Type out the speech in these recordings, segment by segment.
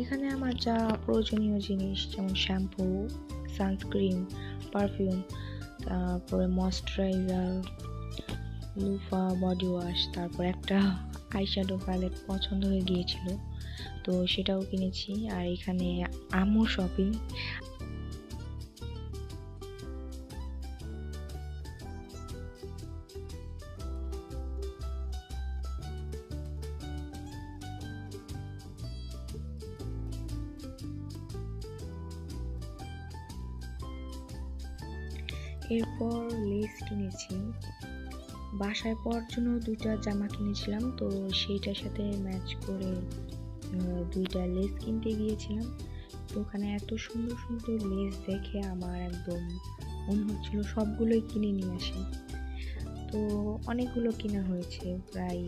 এখানে আমার যা প্রয়োজনীয় জিনিস যেমন শ্যাম্পু, সানস্ক্রিন, পারফিউম, তারপরে ময়শ্চারাইজার, লুফা বডি ওয়াশ, তারপর একটা আইশ্যাডো প্যালেট পছন্দ হয়ে গিয়েছিল, তো সেটাও কিনেছি। আর এখানে আম্মু শপিং। এরপর লেস কিনেছি। বাসায় পরার জন্য 2টা জামা কিনেছিলাম, তো সেইটার সাথে ম্যাচ করে 2টা লেস কিনতে গিয়েছিলাম। তো ওখানে এত সুন্দর সুন্দর লেস দেখে আমার একদম মনে হচ্ছিল সবগুলোই কিনে নিয়ে আসি। তো অনেকগুলো কেনা হয়েছে, প্রায়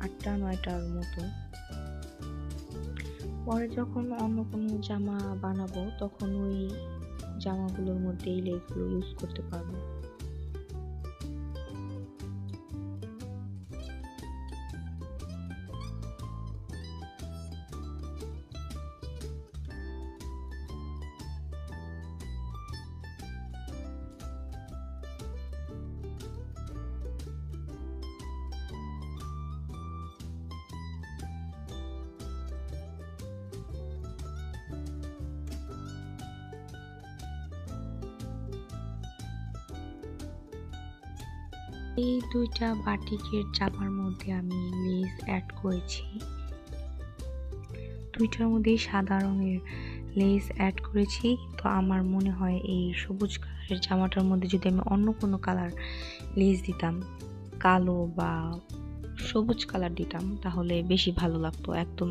8টা-9টার মতো। পরে যখন অন্য কোনো জামা বানাবো তখন ওই জামাগুলোর মধ্যে এই লেসগুলো ইউজ করতে পারবো। এই 2টা বাটিকের জামার মধ্যে আমি লেস অ্যাড করেছি। 2টার মধ্যেই সাদা রঙের লেস অ্যাড করেছি। তো আমার মনে হয় এই সবুজ কালারের জামাটার মধ্যে যদি আমি অন্য কোনো কালার লেস দিতাম, কালো বা সবুজ কালার দিতাম, তাহলে বেশি ভালো লাগতো। একদম